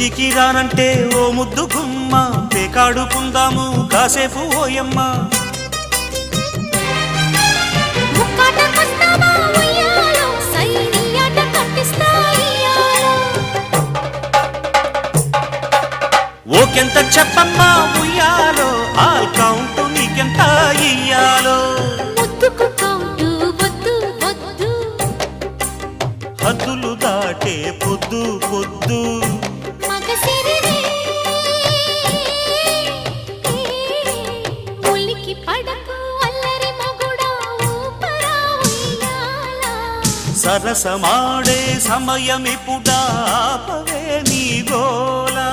పేచీకి రానంటే ఓ ముద్దు గుమ్మ పేకాడుకుందాము కాసేపు ఓయమ్మ ఓకెంత చెప్పమ్మా ఉయ్యాలో ఆల్ కౌంట్ నీకెంత ఇయ్యాలో హద్దులు దాటే పొద్దు పొద్దు సరసమాడే సమయమిపుడా ఆపవే నీ గోలా